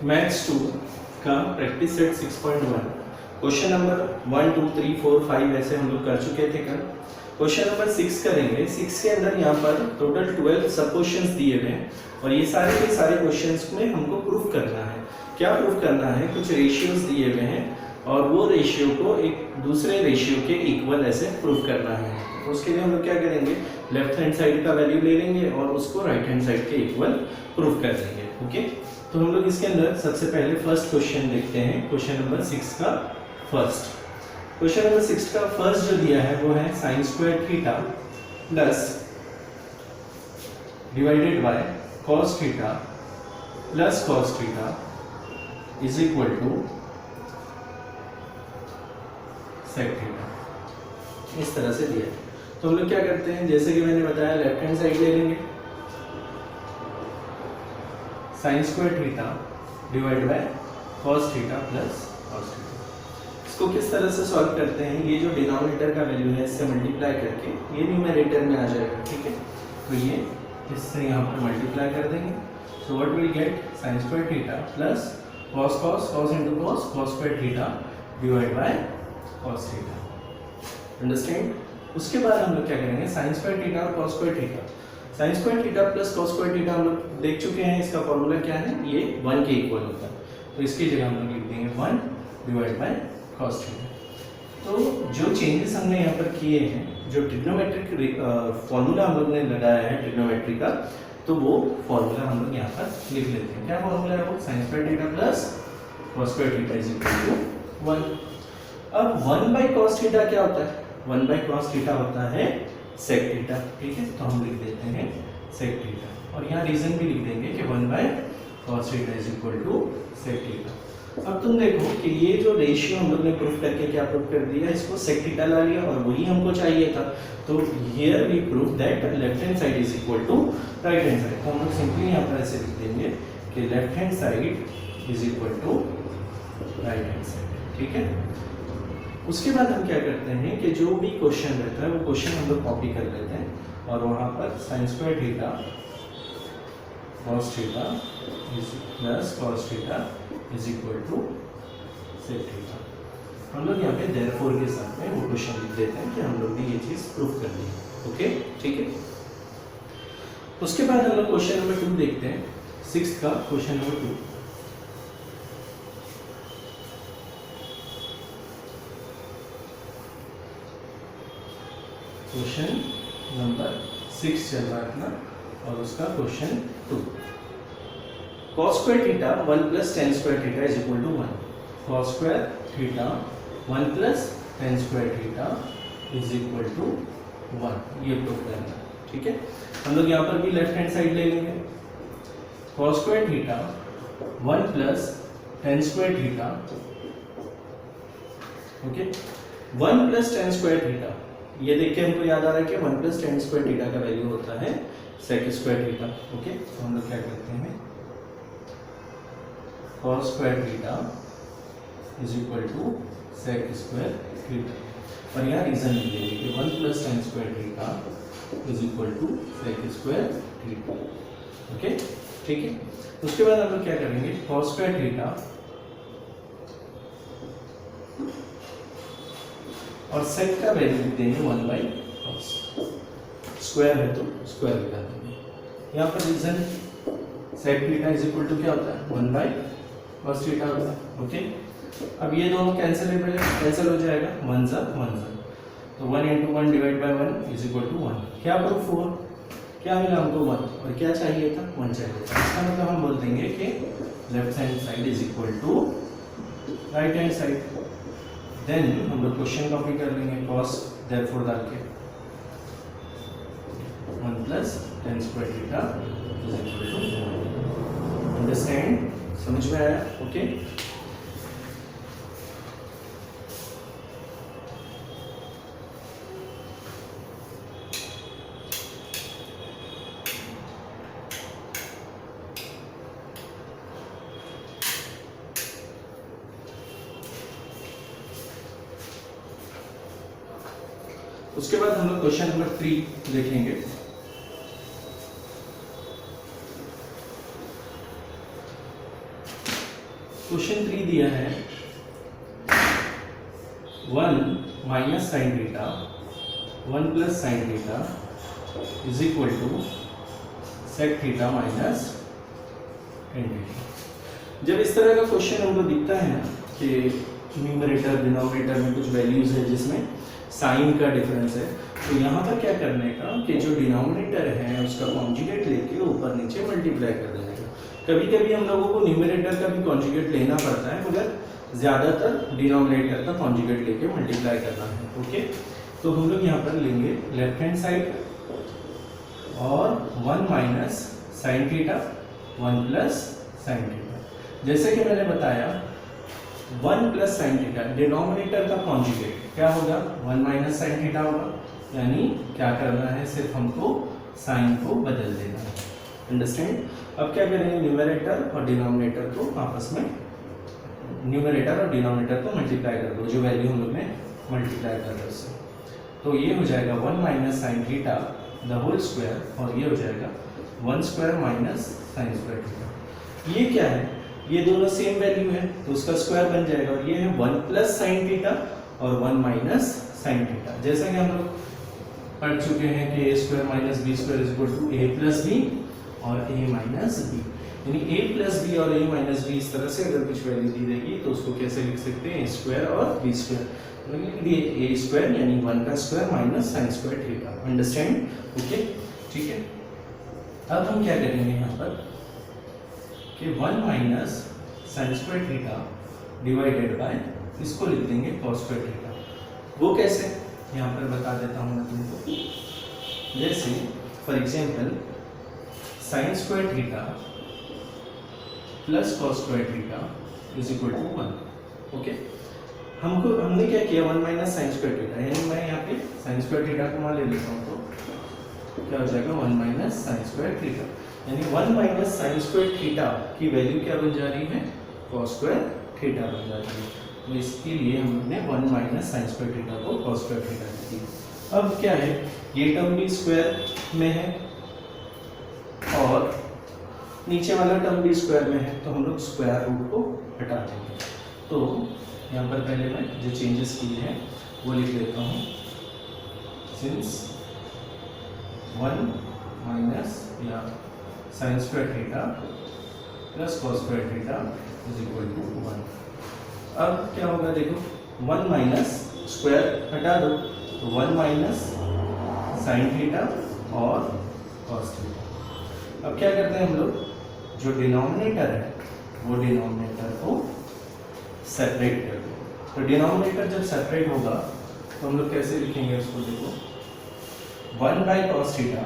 Maths 2 का practice set 6.1 question number 1 2 3 4 5 ऐसे हम लोग कर चुके थे कल। क्वेश्चन नंबर 6 करेंगे। 6 के अंदर यहाँ पर टोटल 12 सब क्वेश्चंस दिए हुए हैं और ये सारे के सारे क्वेश्चंस में हमको प्रूफ करना है। क्या प्रूफ करना है? कुछ रेशियोज दिए हुए हैं और वो रेशियो को एक दूसरे रेशियो के इक्वल ऐसे प्रूफ करना है। तो उसके लिए हम लोग क्या करेंगे, लेफ्ट हैंड साइड का वैल्यू ले लेंगे और उसको राइट हैंड साइड के इक्वल प्रूफ कर देंगे। ओके, तो हम लोग इसके अंदर सबसे पहले फर्स्ट क्वेश्चन देखते हैं। क्वेश्चन नंबर 6 का फर्स्ट क्वेश्चन नंबर 6 का फर्स्ट जो दिया है वो है sin square theta plus divided by cos theta plus cos theta is equal to sec theta. इस तरह से दिया है। तो हम लोग क्या करते हैं, जैसे कि मैंने बताया, लेफ्ट हैंड साइड ले लेंगे sin square theta divide bye cos theta plus cos theta. इसको किस तरह से सॉल्व करते हैं, ये जो डिनोमिनेटर का वैल्यू है इससे मल्टीप्लाई करके ये न्यूमरेटर में आ जाएगा। ठीक है, तो ये इससे यहाँ पर मल्टीप्लाई कर देंगे। So what will gate sin square theta plus cos cos cos into cos cos square theta divide bye cos theta. Understand? उसके बाद हम लोग क्या करेंगे, sin स्क्वायर थीटा और cos square theta, sin square theta plus cos square theta हम लोग देख चुके हैं। इसका फॉर्मूला क्या है, ये 1 के इक्वल होता है। तो इसकी जगह हम लोग लिख देंगे 1 डिवाइड बाय cos थीटा। तो जो चेंजेस हमने यहाँ पर किए हैं, जो ट्रिग्नोमेट्रिक फॉर्मूला हम लोग ने लगाया है ट्रिग्नोमेट्री का, तो वो फॉर्मूला हम लोग यहाँ पर लिख लेते हैं। क्या फॉर्मूला है वो? sin square theta plus cos square theta is equal to 1। अब 1 बाय cos थीटा क्या होता है? 1 बाय cos थीटा होता है sec थीटा। ठीक है, तो हम लिख देते हैं sec थीटा और यहाँ रीजन भी लिख देंगे कि 1 by cos theta is equal to sec theta. अब तुम देखो कि ये जो रेशियो हम लोग ने प्रूफ करके क्या प्रूफ कर दिया, इसको sec थीटा ला लिया और वही हमको चाहिए था। तो here we prove that left hand side is equal to right hand side. तो हम लोग सिंपली यहाँ पर ऐसे लिख देंगे कि left hand side is equal to right hand side. ठीक है, उसके बाद हम क्या करते हैं कि जो भी क्वेश्चन रहता है वो क्वेश्चन हम लोग कॉपी कर लेते हैं और वहाँ पर sin square theta cos theta plus cos theta is equal to sec theta. हम लोग यहाँ पे देयरफॉर के साथ में वो क्वेश्चन लिख देते हैं कि हम लोग ने ये चीज़ प्रूफ कर ली। ओके, ठीक है। उसके बाद हम लोग क्वेश्चन नंबर 2 देखते हैं। 6 का क्वेश्चन नंबर 2। क्वेश्चन नंबर 6 चल रहा है ना, और उसका question 2। cos square theta 1 plus tan square theta is equal to 1। cos square theta 1 plus tan square theta is equal to 1, ये प्रूफ करना है। ठीक है, हम लोग यहाँ पर भी लेफ्ट हैंड साइड ले लेंगे। cos square theta 1 plus tan square theta, okay, 1 plus tan square theta, ये देख के हमको याद आ रहा है कि 1 प्लस tan स्क्वायर थीटा का वैल्यू होता है sec स्क्वायर थीटा। ओके, तो हम लोग क्या करते हैं, cos square theta is equal to sec square theta और यहाँ रीजन लिख देंगे कि 1 plus tan square theta is equal to sec square theta. Okay, ठीक है। उसके बाद हम लोग क्या करेंगे, cos स्क्वायर थीटा और sec का वैल्यू लिख देंगे 1 बाई cos। स्क्वायर है तो स्क्वायर लिखा देंगे। यहाँ पर reason sec theta is equal to क्या होता है, 1 बाई cos थीटा होता है। ओके, अब ये दोनों कैंसिलेबल है, कैंसिल हो जाएगा, 1 सा 1 सा, तो 1 into 1 divide by 1 is equal to 1। क्या प्रूफ हुआ, क्या मिला हमको 1, और क्या चाहिए था, 1 चाहिए था। इसका मतलब हम बोल देंगे कि left hand side is equal to right hand side. Then हम लोग क्वेश्चन कॉपी कर लेंगे, cos देयरफॉर डाल के 1 plus tan square theta is equal to 1। Understand? समझ में आया? ओके, उसके बाद हम लोग क्वेश्चन नंबर 3 देखेंगे। क्वेश्चन 3 दिया है 1 minus sine theta 1 plus sine theta is equal to sec theta minus tan theta. जब इस तरह का क्वेश्चन हमको दिखता है ना कि न्यूमरेटर डिनोमिनेटर में कुछ वैल्यूज है जिसमें साइन का डिफरेंस है, तो यहाँ पर क्या करने का कि जो डिनोमिनेटर है उसका कॉन्जुगेट लेके ऊपर नीचे मल्टीप्लाई कर देने का। कभी कभी हम लोगों को न्यूमरेटर का भी कॉन्जुगेट लेना पड़ता है, मगर ज़्यादातर डिनोमिनेटर का कॉन्जुगेट लेके मल्टीप्लाई करना है। ओके, तो हम लोग यहाँ पर लेंगे लेफ्ट हैंड साइड और 1 minus sine theta 1 plus sine theta. जैसे कि मैंने बताया 1 प्लस साइन थीटा डिनोमिनेटर का कॉन्जुगेट क्या होगा 1 माइनस साइन थीटा होगा, यानी क्या करना है सिर्फ हमको साइन को बदल देना है। अंडरस्टैंड? अब क्या करेंगे न्यूमरेटर और डिनोमिनेटर को आपस में न्यूमरेटर और डिनोमिनेटर को मल्टीप्लाई कर दो, जो वैल्यू हम लोग ने मल्टीप्लाई कर रहे उससे, तो ये हो जाएगा 1 minus sine theta the whole square और ये हो जाएगा 1 square minus sine square theta. ये क्या है, ये दोनों सेम वैल्यू है तो उसका स्क्वायर बन जाएगा और ये है 1 प्लस साइन थीटा और 1 माइनस साइन थीटा। जैसा कि हम लोग पढ़ चुके हैं कि A square minus B square is equal to A plus B और ए माइनस बी, यानी ए प्लस बी और ए माइनस बी इस तरह से अगर कुछ वैल्यू दी रहेगी तो उसको कैसे लिख सकते हैं, ए स्क्वायर और बी स्क्वायर, ए स्क्वायर यानी 1 का square minus sine square theta. Understand? Okay, ठीक है। अब हम क्या करेंगे यहाँ पर कि 1 minus sine square theta divided bye इसको लिख देंगे कॉस स्क्वायर थीटा। वो कैसे, यहाँ पर बता देता हूँ मैं तुमको। जैसे for example sine square theta plus cos square theta is equal to 1। Okay, हमने क्या किया 1 माइनस साइन स्क्वायर थीटा, यानी मैं यहाँ पे साइन स्क्वायर थीटा को वहाँ ले लेता हूँ तो क्या हो जाएगा 1 माइनस साइन स्क्वायर थीटा, यानी 1 माइनस साइन स्क्वायर थीटा की वैल्यू क्या बन जा रही है, कॉस स्क्वायर थीटा बन जा रही है। तो इसके लिए हमने 1 माइनस साइन स्क्वायर थीटा को कॉस स्क्वायर थीटा लिख दिया। अब क्या है, ये टर्म भी स्क्वायर में है और नीचे वाला टर्म भी स्क्वायर में है, तो हम लोग स्क्वायर रूट को हटा देंगे। तो यहाँ पर पहले मैं जो चेंजेस किए हैं वो लिख देता हूँ। सिंस 1 माइनस या sine square theta plus cos square theta is equal to 1। अब क्या होगा देखो, 1 माइनस स्क्वायर हटा दो तो 1 माइनस साइन थीटा और कॉस थीटा। अब क्या करते हैं हम लोग, जो डिनोमिनेटर है वो डिनोमिनेटर को सेपरेट कर दो। तो डिनोमिनेटर जब सेपरेट होगा तो हम लोग कैसे लिखेंगे उसको, देखो 1 by cos theta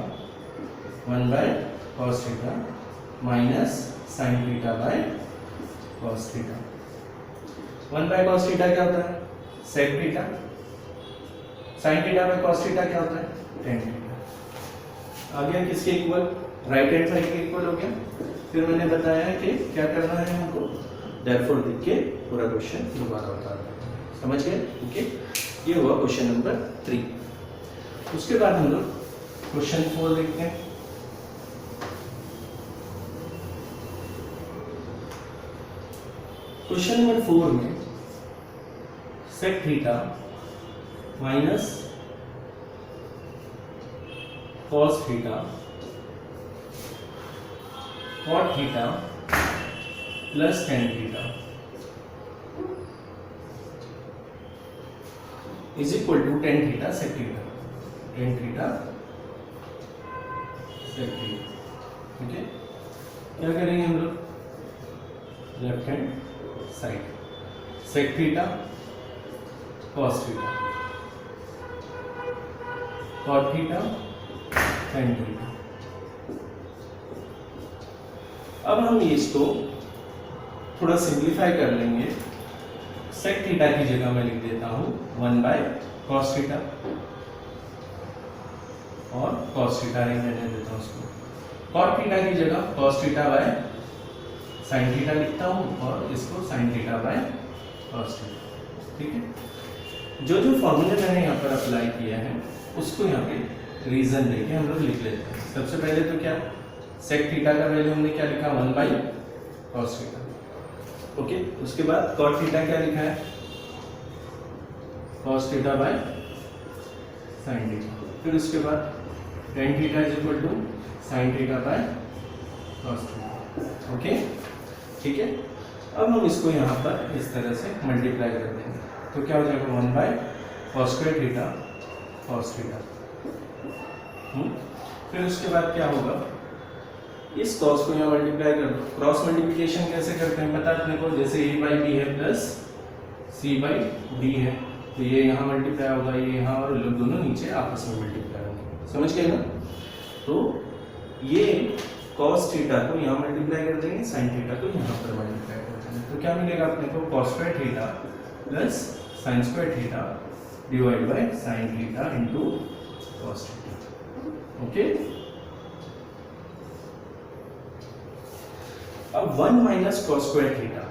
1 by cos theta minus sine theta by cos theta. 1 by cos theta क्या होता है, sec theta, sine theta by cos theta क्या होता है, टेन थीटा। आ गया किसके इक्वल, राइट हैंड साइड के इक्वल हो गया। फिर मैंने बताया कि क्या करना है हमको, देयरफॉर लिख के पूरा क्वेश्चन दोबारा बता दें। समझ गए? ओके, ये हुआ क्वेश्चन नंबर 3। उसके बाद हम लोग क्वेश्चन 4 देखते हैं। क्वेश्चन नंबर 4 में sec theta minus cos theta cot theta plus tan theta is equal to tan theta sec theta, tan theta sec theta. ठीक है, क्या करेंगे हम लोग, left hand side sec theta cos theta cot theta tan theta. अब हम इसको थोड़ा सिंप्लीफाई कर लेंगे। सेक थीटा की जगह मैं लिख देता हूं 1 बाय कॉस थीटा और कॉस थीटा ही रहने देता हूं उसको। कॉट थीटा की जगह cos theta by sine theta लिखता हूं और इसको sign theta by cos theta. ठीक है, जो जो फॉर्मूले मैंने यहाँ पर अप्लाई किया है उसको यहाँ पे रीजन देके हम लोग लिख लेते हैं। सबसे पहले तो क्या, सेक थीटा का वैल्यू हमने क्या लिखा, 1 बाई कॉस थीटा। ओके, उसके बाद cot थीटा क्या लिखा है, cos theta by sin theta. फिर उसके बाद tan theta is equal to sin theta by cos theta. Okay, ठीक है। अब हम इसको यहाँ पर इस तरह से मल्टीप्लाई कर देंगे, तो क्या हो जाएगा 1 by cos square theta cos theta. फिर उसके बाद क्या होगा, इस cos को यहाँ मल्टीप्लाई कर दो। क्रॉस मल्टीप्लिकेशन कैसे करते हैं पता है अपने को, जैसे a बाई बी है प्लस c बाई डी है, तो ये यहाँ मल्टीप्लाई होगा, ये यहाँ, और लोग दोनों नीचे आपस में मल्टीप्लाई होंगे, समझ गए ना। तो ये cos थीटा को यहाँ मल्टीप्लाई कर देंगे, sin थीटा को यहाँ पर मल्टीप्लाई कर देंगे, तो क्या मिलेगा अपने को, cos square theta plus sin square theta divide bye sin theta into cos theta. Okay, अब 1 माइनस cos स्क्वायर थीटा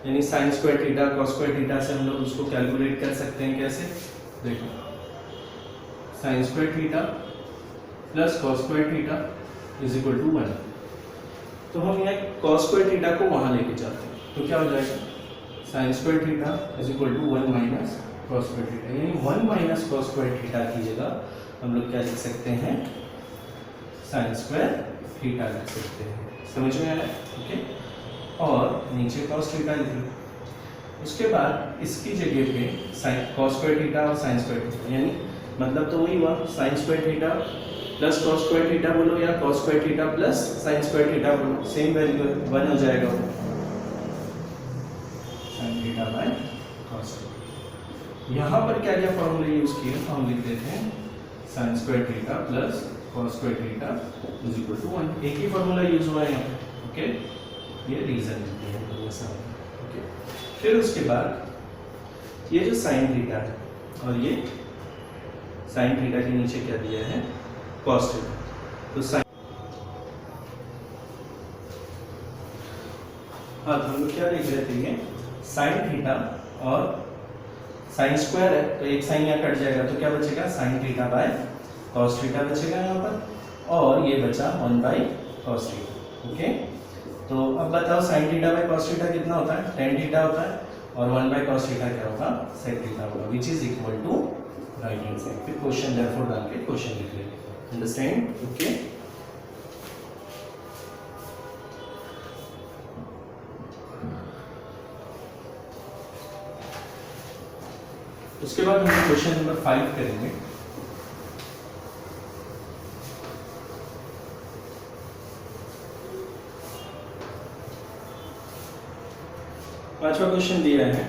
यानी sin square theta cos square theta से हम लोग उसको कैलकुलेट कर सकते हैं, कैसे, देखो sin square theta plus cos square theta is equal to 1। तो हम यहाँ cos स्क्वायर थीटा को वहां लेके जाते हैं, तो क्या हो जाएगा, sin square theta is equal to 1 minus cos square theta, यानी 1 माइनस cos स्क्वायर थीटा की जगह हम लोग क्या लिख सकते हैं, sin स्क्वायर थीटा लिख सकते हैं, समझ में आया। ओके, और नीचे cos थीटा लिख लो। उसके बाद इसकी जगह पे sin cos स्क्वायर थीटा और sin स्क्वायर थीटा, यानी मतलब तो वही हुआ, sin square theta plus cos square theta बोलो या cos square theta plus sin square theta बोलो, सेम वैल्यू 1 हो जाएगा वो, sin थीटा बाय cos। यहाँ पर क्या क्या फॉर्मूले यूज किए, तो हम लिख देते हैं sin square theta plus cos square theta is equal to 1, एक ही फॉर्मूला यूज हुआ है यहाँ पे। ओके, ये रीजन लिखते हैं ये सब। ओके, फिर उसके बाद ये जो sin थीटा है और ये sin थीटा के नीचे क्या दिया है, cos थीटा, तो sin, हाँ तो हम लोग क्या देख रहे थे, ये sin थीटा और sin स्क्वायर है, तो एक साइन यहाँ कट जाएगा, तो क्या बचेगा, sin theta by cos theta बचेगा यहाँ पर, और ये बचा 1 बाई cos थीटा। ओके, तो अब बताओ sin theta by cos theta कितना होता है, tan थीटा होता है, और 1 बाई cos थीटा क्या होगा, sec थीटा होगा, which is equal to right hand side. फिर क्वेश्चन देयरफॉर डाल के क्वेश्चन लिख लेंगे, अंडरस्टैंड। ओके, उसके बाद हम क्वेश्चन नंबर 5 करेंगे। पांचवा क्वेश्चन दिया है,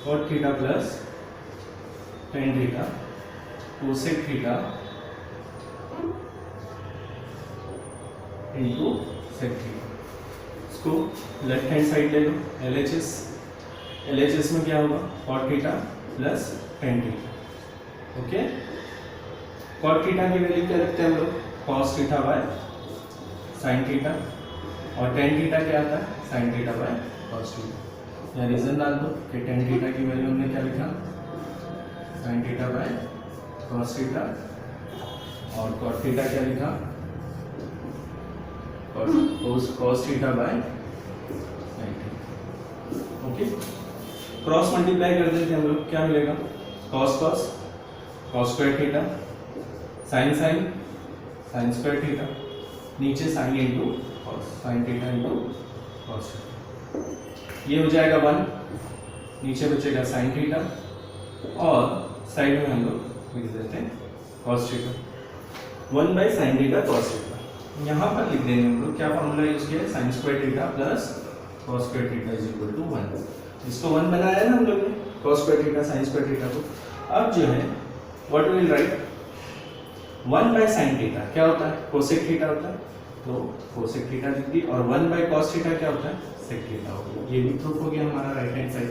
cot theta plus tan theta cosec theta into sec theta. इसको लेफ्ट हैंड साइड ले लो, LHS में क्या होगा, cot theta plus tan theta. Okay, cot theta की वैल्यू क्या रखते हैं हम लोग, cos theta by sin theta, और tan थीटा क्या आता है, sin theta by cos theta. या रीजन डाल दो कि tan थीटा की वैल्यू हमने क्या लिखा, sin theta by cos theta, और cot थीटा क्या लिखा, cos theta by sin theta. Okay, cross multiply कर देते हैं हम लोग, क्या मिलेगा, cos square theta, sin square theta, नीचे sin into cos, sin theta into cos theta, ये हो जाएगा 1, नीचे बचेगा sin थीटा, और साइड में हम लोग लिख देते हैं cos theta, 1 by sin theta cos theta. यहाँ पर लिख देंगे हम लोग, क्या फॉर्मूला यूज किया है, sin square theta plus cos square theta is equal to 1। इसको 1 बनाया है ना हम लोग ने, cos square theta sin square theta को। अब जो है what will write, 1 by sin theta क्या होता है, cosec थीटा होता है, तो cosec थीटा लिख दी, और 1 बाई cos थीटा क्या होता है, sec थीटा होगा। ये भी प्रूफ हो गया हमारा राइट हैंड साइड।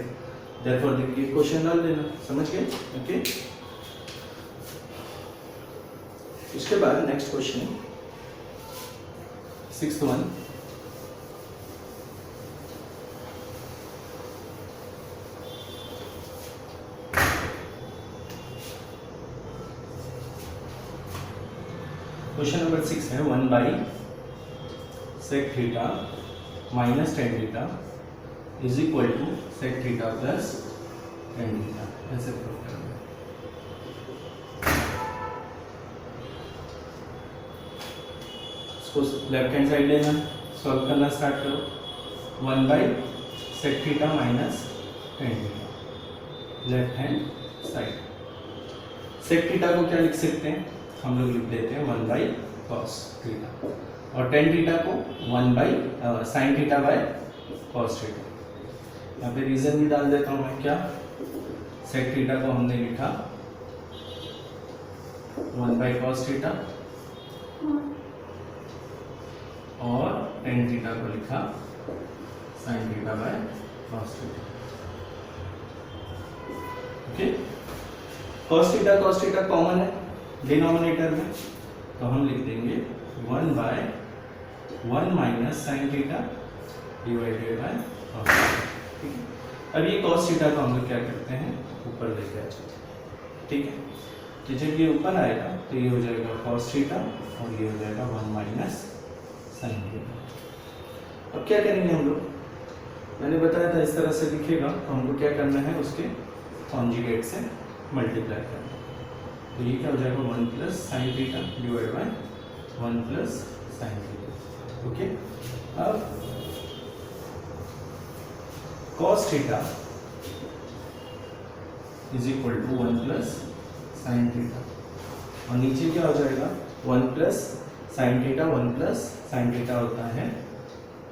देयरफॉर देखिए क्वेश्चन डाल देना, समझ गए। ओके, उसके बाद next question 6th one, question number 6 है 1 by sec theta minus tan theta is equal to sec theta plus tan theta, ऐसे प्रूव करना है। इसको लेफ्ट हैंड साइड लेना, सॉल्व करना स्टार्ट करो। 1 by sec theta minus tan theta left hand side. Sec theta को क्या लिख सकते हैं, हम लोग लिख देते हैं 1 बाई कॉस थीटा, और टेन थीटा को 1 by sine theta by cos theta. यहाँ पे रीजन भी डाल देता हूँ मैं, क्या सेक थीटा को हमने लिखा 1 बाई कॉस थीटा और टेन थीटा को लिखा sine theta by cos theta. Okay, cos theta common है डिनोमिनेटर में, तो हम लिख देंगे 1 by 1 minus sine theta divided by cos theta. ठीक है, अब ये कॉस थीटा को हम लोग क्या करते हैं, ऊपर लेके आ जाते हैं। ठीक है, तो जब ये ऊपर आएगा तो ये हो जाएगा कॉस थीटा और ये हो जाएगा 1 माइनस साइन थीटा। अब क्या करेंगे हम लोग, मैंने बताया था इस तरह से दिखेगा, तो हमको क्या करना है, उसके कॉन्जुगेट से मल्टीप्लाई करना है। तो ये क्या हो जाएगा 1 plus sine theta divide by 1 plus sine theta. Okay, अब cos theta is equal to 1 plus sine theta, और नीचे क्या हो जाएगा 1 plus sine theta, 1 plus sine theta होता है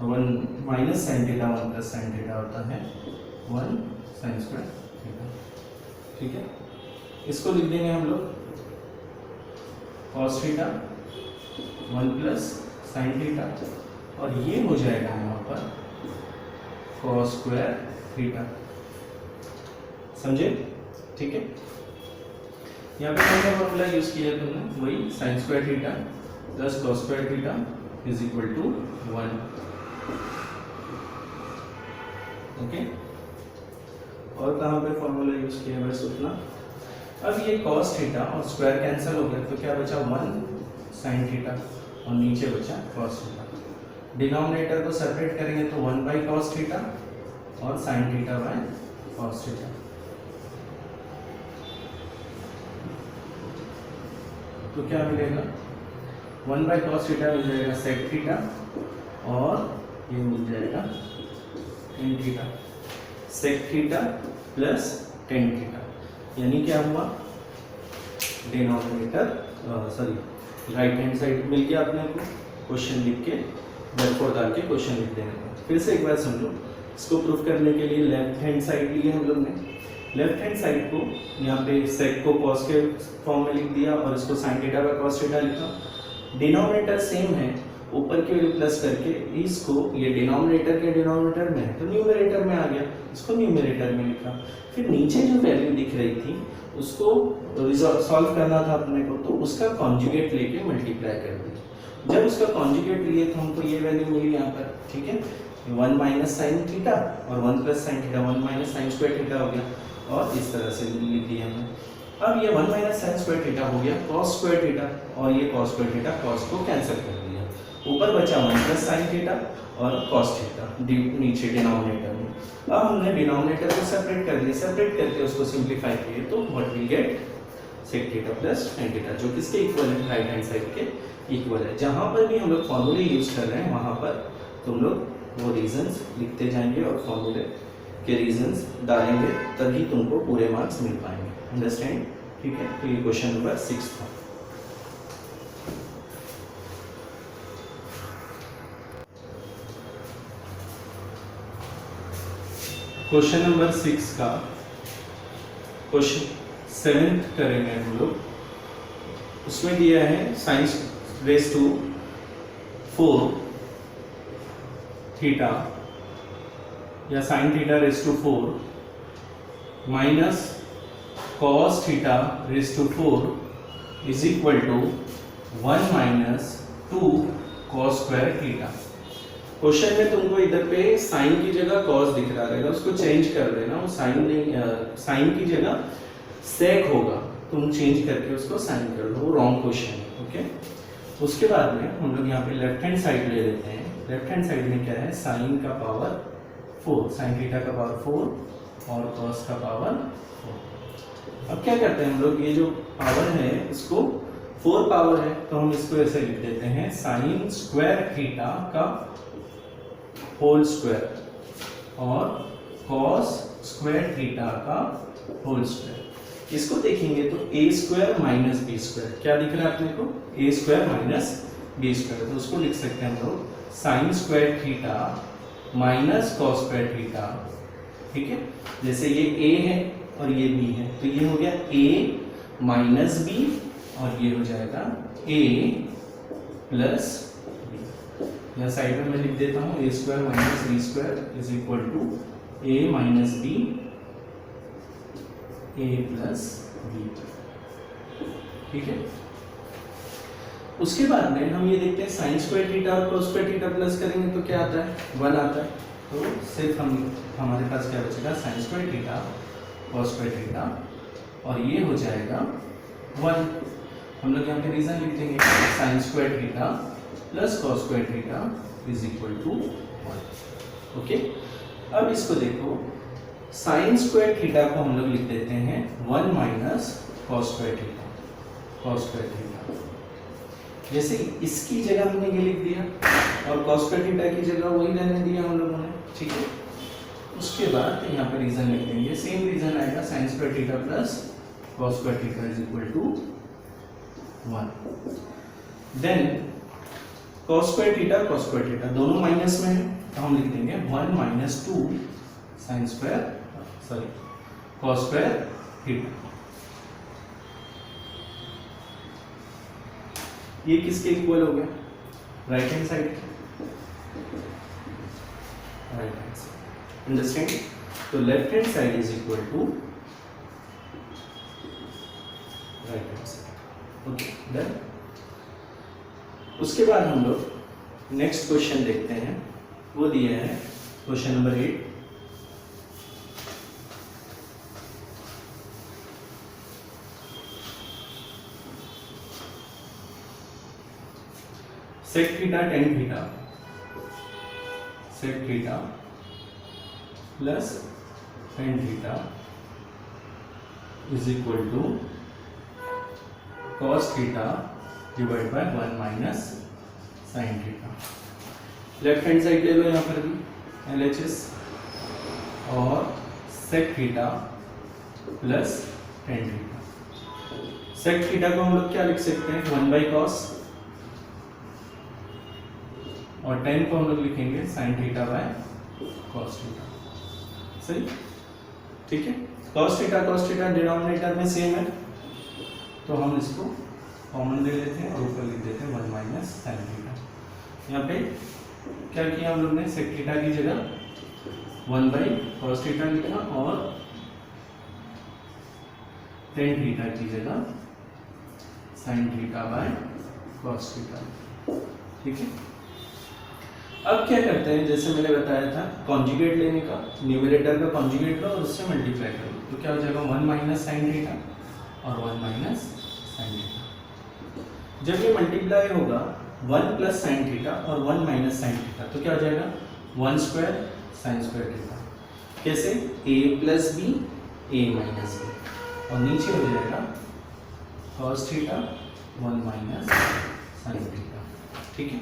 1 minus sine theta, 1 plus sine theta होता है 1 साइन स्क्वायर थीटा। ठीक है, इसको लिख देंगे हम लोग cos theta 1 plus sine theta, और ये हो जाएगा यहाँ पर कॉस स्क्वायर थीटा। समझे? ठीक है, यहाँ पे कौन सा फॉर्मूला यूज किया तुमने, वही sine square theta plus cos square theta is equal to 1। Okay, और कहाँ पे फॉर्मूला यूज किया है बस उतना। अब ये कॉस थीटा और स्क्वायर कैंसिल हो गया, तो क्या बचा 1 साइन थीटा और नीचे बचा कॉस थीटा। डिनोमिनेटर को सेपरेट करेंगे तो 1 बाई कॉस थीटा और sign theta by cos theta. तो क्या मिलेगा 1 बाई कॉस थीटा मिल जाएगा सेक थीटा और ये मिल जाएगा tan theta, sec theta plus tan theta, यानी क्या हुआ denominator sorry right hand side मिल गया अपने को। क्वेश्चन लिख के therefore डाल के क्वेश्चन लिख देने का। फिर से एक बार समझो, इसको प्रूफ करने के लिए लेफ्ट हैंड साइड लिए हम लोग ने, लेफ्ट हैंड साइड को यहाँ पे सेक को कॉस के फॉर्म में लिख दिया और इसको sign theta by cos theta लिखा। डिनोमिनेटर सेम है, ऊपर की वैल्यू प्लस करके इसको, ये डिनोमिनेटर के डिनोमिनेटर में है तो न्यूमरेटर में आ गया, इसको न्यूमरेटर में लिखा। फिर नीचे जो वैल्यू दिख रही थी उसको सॉल्व करना था अपने को, तो उसका कॉन्जुगेट लेके मल्टीप्लाई कर दिया। जब उसका कॉन्जुगेट लिए तो हमको ये वैल्यू मिली यहाँ पर। ठीक है, 1 माइनस साइन थीटा और 1 plus sine theta, 1 minus sine square theta हो गया, और इस तरह से लिख दिया हमने। अब ये 1 माइनस साइन स्क्वायर थीटा हो गया कॉस स्क्वायर थीटा, और ये कॉस स्क्वायर थीटा कॉस को कैंसिल कर दिया, ऊपर बचा 1 प्लस साइन थीटा और कॉस थीटा नीचे डिनोमिनेटर में। अब हमने डिनोमिनेटर को सेपरेट कर दिया, सेपरेट करके उसको सिंप्लीफाई किए तो what will get sec theta plus tan theta, जो किसके इक्वल है, राइट हैंड साइड के इक्वल है। जहाँ पर भी हम लोग फॉर्मूले यूज कर रहे हैं वहाँ पर तुम लोग वो रीजंस लिखते जाएंगे और फॉर्मूले के रीजंस डालेंगे, तभी तुमको पूरे मार्क्स मिल पाएंगे। अंडरस्टैंड? ठीक है, तो ये क्वेश्चन नंबर 6 था। क्वेश्चन नंबर 6 का क्वेश्चन 7th करेंगे हम लोग। उसमें दिया है साइंस रेज टू 4 थीटा या sine theta raise to 4 minus cos theta raise to 4 is equal to 1 minus 2 cos square theta. Question में तुमको इधर पे साइन की जगह कॉस दिख रहा रहेगा, उसको चेंज कर देना, वो साइन नहीं, साइन की जगह सेक होगा, तुम चेंज करके उसको साइन कर दो, वो रॉन्ग क्वेश्चन है। ओके, उसके बाद में हम लोग यहाँ पे लेफ्ट हैंड साइड ले लेते हैं लेफ्ट हैंड साइड में क्या है, साइन का पावर 4, साइन थीटा का पावर 4 और कॉस का पावर 4। अब क्या करते हैं हम लोग, ये जो पावर है इसको 4 पावर है तो हम इसको ऐसे लिख देते हैं साइन स्क्वायर थीटा का होल स्क्वायर और कॉस स्क्वायर थीटा का होल स्क्वायर। इसको देखेंगे तो a square minus B square, क्या दिख रहा है अपने को, a square minus B square, तो उसको लिख सकते हैं हम लोग sine square theta minus cos square theta. ठीक है, जैसे ये a है और ये b है तो ये हो गया a माइनस b और ये हो जाएगा a प्लस b। या साइड में मैं लिख देता हूँ a square minus B square is equal to a minus b a plus b. ठीक है, उसके बाद में हम ये देखते हैं साइन स्क्वायर थीटा और कॉस स्क्वायर थीटा प्लस करेंगे तो क्या आता है, 1 आता है। तो सिर्फ हमारे पास क्या बचेगा, sign square theta cos square theta और ये हो जाएगा 1। हम लोग यहाँ पे रीजन लिख देंगे sine square theta plus cos square theta is equal to 1। Okay, अब इसको देखो, साइन स्क्वायर थीटा को हम लोग लिख देते हैं 1 minus cos square theta, cos square theta. जैसे इसकी जगह हमने ये लिख दिया और कॉस स्क्वायर थीटा की जगह वही रहने दिया हम लोगों ने। ठीक है, उसके बाद यहाँ पे रीजन लिख देंगे, सेम रीजन आएगा sine square theta plus cos square theta is equal to 1। Then cos square theta दोनों माइनस में है तो हम लिख देंगे 1 minus 2 sine square cos square theta. ये किसके इक्वल हो गया, right hand side, right hand side. Understand, तो left hand side is equal to right hand side. Okay done. उसके बाद हम लोग नेक्स्ट क्वेश्चन देखते हैं, वो दिया है question number 8। sec theta tan theta, sec theta plus tan theta is equal to cos theta divided by 1 minus sin theta। Left hand side ले लो यहाँ पर भी LHS और sec theta plus tan theta। sec theta को हम लोग क्या लिख सकते हैं, 1 by cos और tan को हम लोग लिखेंगे sin theta by cos theta. सही, ठीक है। cos थीटा डिनोमिनेटर में सेम है तो हम इसको कॉमन ले लेते हैं और ऊपर लिख देते हैं 1 माइनस sin थीटा। यहाँ पे क्या किया हम लोग ने, sec थीटा की जगह 1 बाई cos थीटा लिखा और tan थीटा की जगह sin theta by cos theta. ठीक है, अब क्या करते हैं, जैसे मैंने बताया था कॉन्जुगेट लेने का, न्यूमरेटर का कॉन्जुगेट लो और उससे मल्टीप्लाई करो तो क्या हो जाएगा 1 माइनस साइन थीटा और 1 माइनस साइन थीटा। जब ये मल्टीप्लाई होगा 1 प्लस साइन थीटा और 1 माइनस साइन थीटा तो क्या हो जाएगा 1 स्क्वायर साइन स्क्वायर थीटा। कैसे, a plus b a minus b और नीचे हो जाएगा cos theta 1 minus sine theta. ठीक है,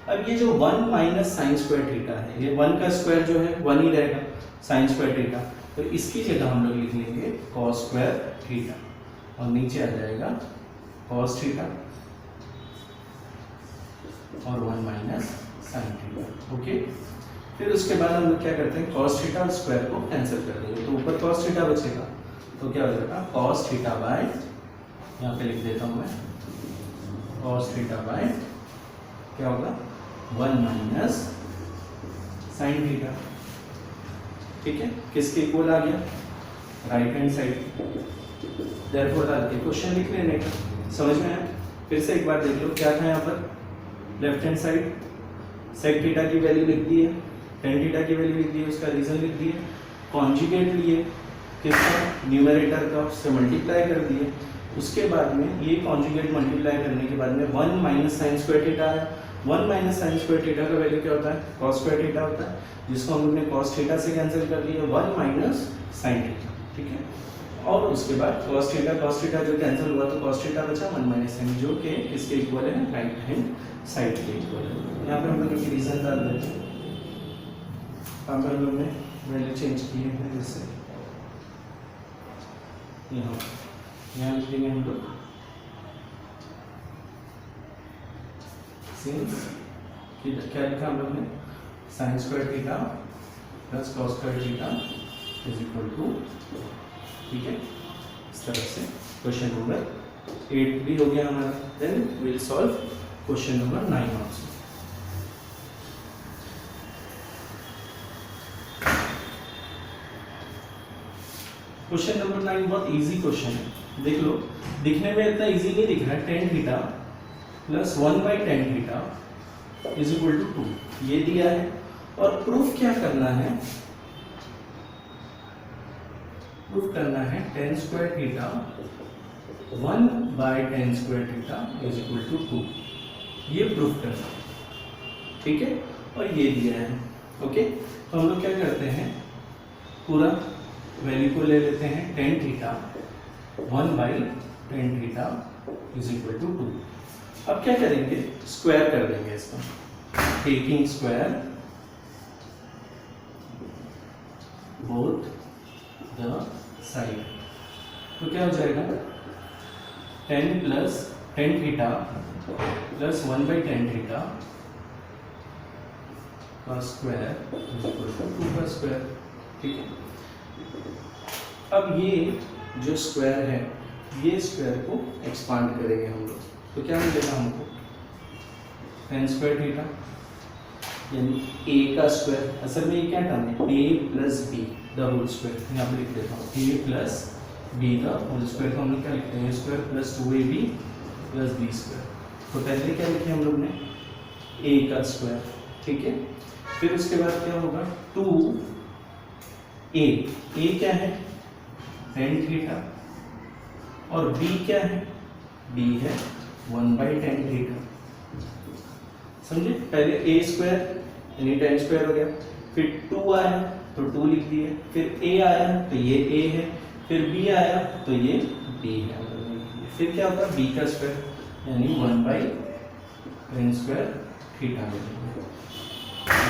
अब ये जो 1 माइनस साइन स्क्वायर थीटा है, ये 1 का स्क्वायर जो है 1 ही रहेगा साइन स्क्वायर थीटा, तो इसकी जगह हम लोग लिख लेंगे cos स्क्वायर थीटा और नीचे आ जाएगा cos थीटा और 1 माइनस साइन थीटा। ओके, फिर उसके बाद हम लोग क्या करते हैं, cos थीटा और स्क्वायर को कैंसिल कर देंगे तो ऊपर cos थीटा बचेगा तो क्या हो जाएगा cos थीटा बाय, यहाँ पे लिख देता हूँ मैं cos थीटा बाय क्या होगा 1 माइनस साइन थीटा। ठीक है, किसके इक्वल आ गया, राइट हैंड साइड। देयरफॉर डाल के क्वेश्चन लिख लेने का, समझ में आया। फिर से एक बार देख लो क्या था यहाँ पर, left hand side sec theta की वैल्यू लिख दी है, टेन थीटा की वैल्यू लिख दी है, उसका रीजन लिख दिए, कॉन्जुगेट लिए किसका, न्यूमरेटर का, उससे मल्टीप्लाई कर दिए। उसके बाद में ये कॉन्जुगेट मल्टीप्लाई करने के बाद में 1 माइनस साइन स्क्वायर थीटा है, 1 माइनस साइन स्क्वायर थीटा का वैल्यू क्या होता है, कॉस स्क्वायर थीटा होता है, जिसको हम लोग ने कॉस थीटा से कैंसिल कर दिया 1 माइनस साइन थीटा, ठीक है। और उसके बाद कॉस थीटा जो कैंसिल हुआ तो कॉस थीटा बचा 1 माइनस साइन, जो कि किसके इक्वल है, राइट हैंड साइड के इक्वल है। यहाँ पे हम लोग एक रीजन डाल देते हैं, यहाँ पर हम लोग ने वैल्यू चेंज किए हैं, जैसे यहाँ लिख देंगे हम लोग सिंस क्या लिखा हम लोग ने, sine square theta plus cos square theta is equal to, ठीक है। इस तरह से क्वेश्चन नंबर 8 भी हो गया हमारा। Then we will solve question number 9 also. Question number 9 बहुत इजी क्वेश्चन है, देख लो। दिखने में इतना इजी नहीं दिख रहा है। Tan theta plus 1/10 theta is equal to 2 ये दिया है, और प्रूफ क्या करना है, प्रूफ करना है tan square theta 1/10 square theta is equal to 2, ये प्रूफ करना है, ठीक है। और ये दिया है, ओके। तो हम लोग क्या करते हैं, पूरा वैल्यू को ले लेते हैं, tan theta 1/10 theta is equal to 2। अब क्या करेंगे, स्क्वायर कर देंगे इसका, taking square both the side, तो क्या हो जाएगा 10 थीटा प्लस 1/10 थीटा का स्क्वायर इज इक्वल टू 2 का स्क्वायर, ठीक है। अब ये जो स्क्वायर है, ये स्क्वायर को एक्सपांड करेंगे हम लोग, तो क्या मिलेगा हमको, 10 स्क्वायर थीटा यानी a का स्क्वायर, असल में ये क्या टर्म है, a plus b the whole square, यहाँ पे लिख देता हूँ a plus b the whole square को हम लोग क्या लिखते हैं, a square plus 2ab plus b square. तो पहले क्या लिखे हम लोग ने, a का स्क्वायर, ठीक है। फिर उसके बाद क्या होगा, 2a क्या है, टेन थीटा, और b क्या है, b है 1/10 थीटा, समझे। पहले a स्क्वायर यानी 10 स्क्वायर हो गया, फिर 2 आया तो 2 लिख दिए, फिर a आया तो ये a है, फिर b आया तो ये b है, फिर क्या होगा, b का स्क्वायर यानी 1/10 स्क्वायर थीटा मिलेगा।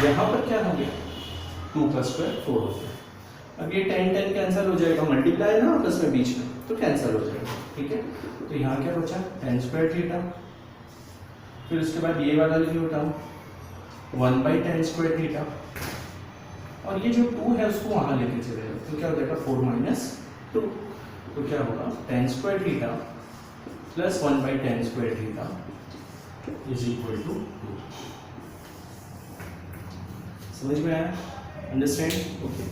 यहाँ पर क्या हो गया, 2 का स्क्वायर 4 हो गया। अब ये 10 कैंसिल हो जाएगा, मल्टीप्लाई है ना आपस में बीच में, तो कैंसिल हो जाएगा, ठीक है। तो यहाँ क्या बचा, 10 स्क्वायर थीटा, फिर उसके बाद ये वाला लिखे उठाऊँ 1/10 स्क्वायर थीटा, और ये जो 2 है उसको वहाँ लेके चले जाओ, तो क्या हो जाएगा 4 माइनस 2, तो क्या होगा 10 square theta plus 1/10 square theta is equal to 2। समझ में आया, अंडरस्टैंड, ओके।